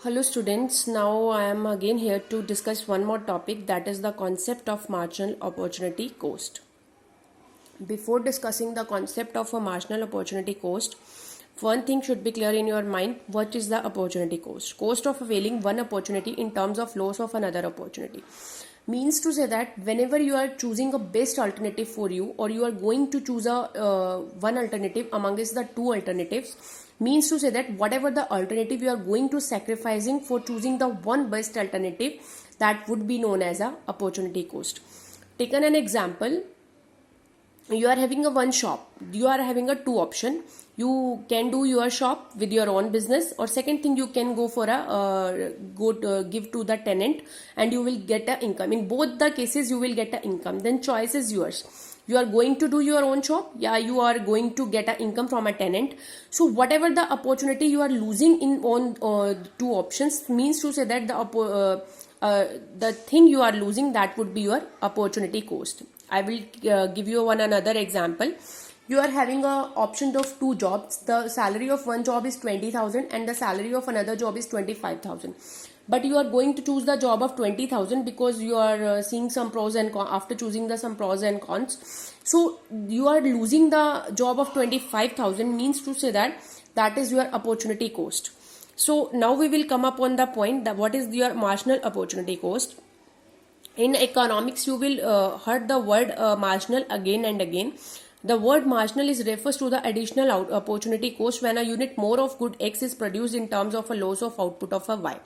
Hello students, now I am again here to discuss one more topic, that is the concept of marginal opportunity cost. Before discussing the concept of a marginal opportunity cost, one thing should be clear in your mind: what is the opportunity cost? Cost of availing one opportunity in terms of loss of another opportunity. Means to say that whenever you are choosing a best alternative for you, or you are going to choose a one alternative amongst the two alternatives, means to say that whatever the alternative you are going to sacrificing for choosing the one best alternative, that would be known as a opportunity cost. Taken an example, you are having a one shop, you are having a two option. You can do your shop with your own business, or second thing, you can go for a give to the tenant and you will get a income. In both the cases you will get a income. Then choice is yours. You are going to do your own shop, yeah, you are going to get an income from a tenant. So whatever the opportunity you are losing in on two options, means to say that the thing you are losing, that would be your opportunity cost. I will give you another example. You are having a option of two jobs. The salary of one job is 20,000 and the salary of another job is 25,000. But you are going to choose the job of 20,000 because you are seeing some pros and cons. After choosing some pros and cons, so you are losing the job of 25,000, means to say that is your opportunity cost. So now we will come up on the point that what is your marginal opportunity cost. In economics, you will heard the word marginal again and again. The word marginal refers to the additional opportunity cost when a unit more of good X is produced in terms of a loss of output of a Y.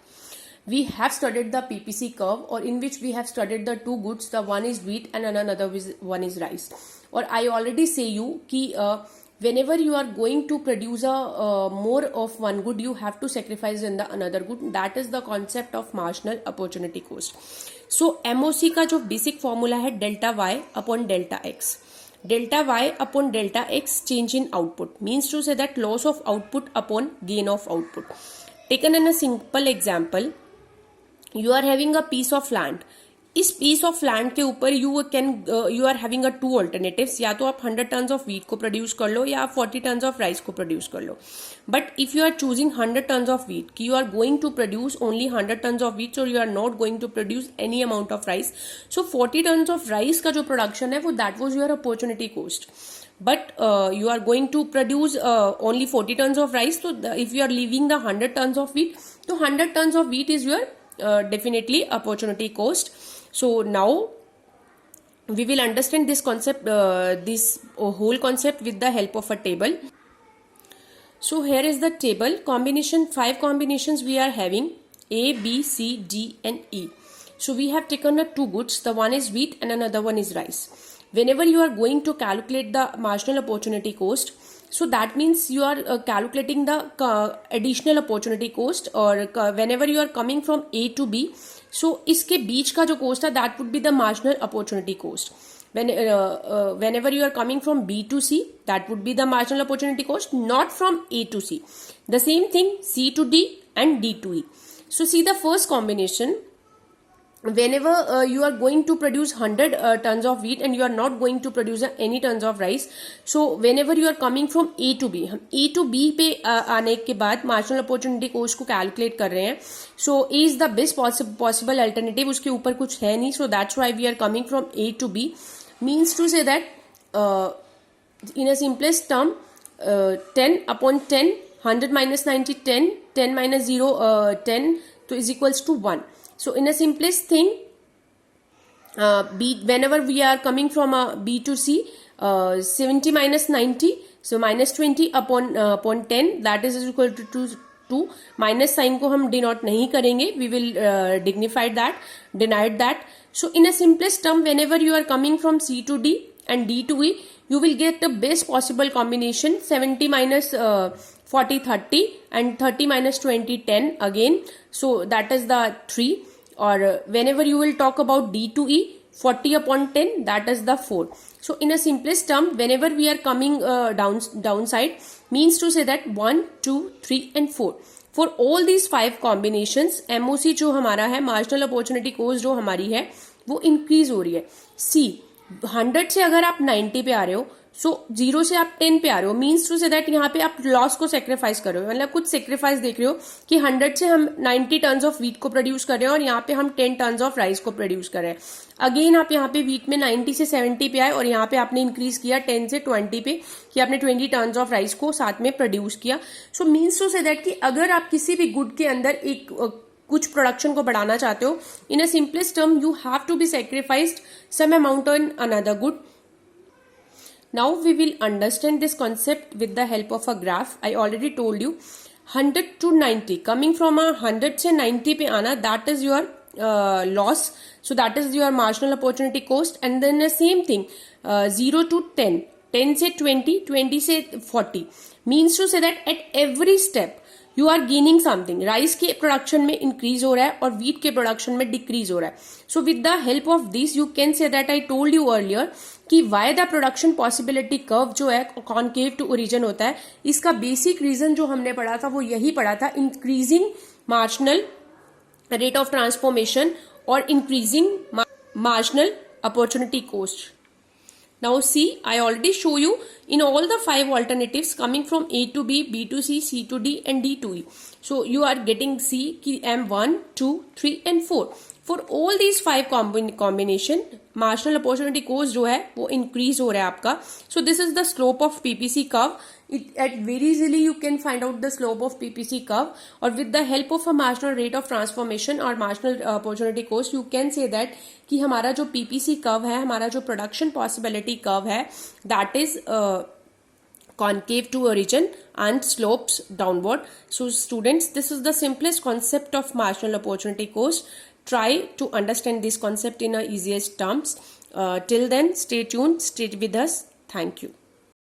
We have studied the PPC curve, or in which we have studied the two goods, the one is wheat and another one is rice. Or I already say you ki whenever you are going to produce a more of one good, you have to sacrifice in the another good. That is the concept of marginal opportunity cost. So MOC का जो basic formula है delta Y upon delta X. Delta Y upon delta X change in output, means to say that loss of output upon gain of output. Taken in a simple example, you are having a piece of land. इस piece of land के ऊपर you are having a two alternatives. या तो आप 100 tons of wheat को produce कर लो या आप 40 टन्स ऑफ राइस को प्रोड्यूस कर लो. But if you are choosing 100 tons of wheat, कि you are going to produce only 100 tons of wheat, और you are not going to produce any amount of rice. So 40 tons of rice का जो production है वो that was your opportunity cost. But you are going to produce only 40 tons of rice. So if you are leaving the 100 tons of wheat, so 100 tons of wheat is your definitely opportunity cost. So now we will understand this concept, this whole concept with the help of a table. So here is the table. Combination, 5 combinations we are having: A, B, C, D and E. So we have taken two goods. The one is wheat and another one is rice. Whenever you are going to calculate the marginal opportunity cost, so that means you are calculating the additional opportunity cost, or whenever you are coming from A to B, so इसके बीच का जो cost है that would be the marginal opportunity cost. Whenever you are coming from B to C, that would be the marginal opportunity cost, not from A to C. The same thing C to D and D to E. So see the first combination. Whenever you are going to produce 100 tons of wheat and you are not going to produce any tons of rice, so whenever you are coming from A to B, हम A to B पे आने के बाद marginal opportunity cost को calculate कर रहे हैं. So A is the best possible alternative, उसके ऊपर कुछ है नहीं. So that's why we are coming from A to B. Means to say that in a simplest term, 10 upon 10, 100 minus 90, 10, 10 minus 0, 10, so is equals to 1. So in a simplest thing, B, whenever we are coming from B to C, 70 minus 90, so minus 20 upon 10, that is equal to 2. Minus sign को हम denote नहीं करेंगे, we will deny that. So in a simplest term, whenever you are coming from C to D and D to E, you will get the best possible combination: 70 minus 40, 30, and 30 minus 20, 10 again. So that is the 3. Or whenever you will talk about D to E, 40 upon 10, that is the 4. So in a simplest term, whenever we are coming downside, means to say that 1, 2, 3 and 4. For all these 5 combinations, MOC जो हमारा है, marginal opportunity cost जो हमारी है, वो increase हो रही है. C 100 से अगर आप 90 पे आ रहे हो, सो 0 से आप 10 पे आ रहे हो, मीन्स टू से दैट यहाँ पे आप लॉस को सेक्रीफाइस कर रहे हो, मतलब कुछ सेक्रीफाइस देख रहे हो कि 100 से हम 90 टन्स ऑफ व्हीट को प्रोड्यूस कर रहे हैं और यहाँ पे हम 10 टन्स ऑफ राइस को प्रोड्यूस कर रहे हैं। अगेन आप यहाँ पे व्हीट में 90 से 70 पे आए और यहाँ पे आपने इंक्रीज किया 10 से 20 पे कि आपने 20 टन्स ऑफ राइस को साथ में प्रोड्यूस किया। So means to say that कि अगर आप किसी भी गुड के अंदर एक कुछ प्रोडक्शन को बढ़ाना चाहते हो, in a simplest term you have to be sacrificed some amount on another good. Now we will understand this concept with the help of a graph. I already told you 100 to 90, coming from a 100 से 90 पे आना, that is your loss. So that is your marginal opportunity cost. And then the same thing 0 to 10, 10 से 20, 20 से 40, means to say that at every step you are gaining something. Rice के production में increase हो रहा है और wheat के production में डिक्रीज हो रहा है। So with the help of this you can say that I told you earlier कि why the production possibility curve जो है कॉनकेव टू ओरिजिन होता है, इसका बेसिक रीजन जो हमने पढ़ा था वो यही पढ़ा था, increasing marginal rate of transformation और increasing marginal opportunity cost. Now see, I already show you in all the 5 alternatives coming from A to B, B to C, C to D and D to E. So you are getting C ki M1, 2, 3 and 4. For all these 5 combination, marginal opportunity cost जो है वो increase हो रहा है आपका. So this is the slope of PPC curve. At very easily you can find out the slope of PPC curve, or with the help of a marginal rate of transformation or marginal opportunity cost you can say that कि हमारा जो PPC curve है, हमारा जो production possibility curve है, that is concave to origin and slopes downward. So students, this is the simplest concept of marginal opportunity cost. Try to understand this concept in a easiest terms. Till then, stay tuned, stay with us. Thank you.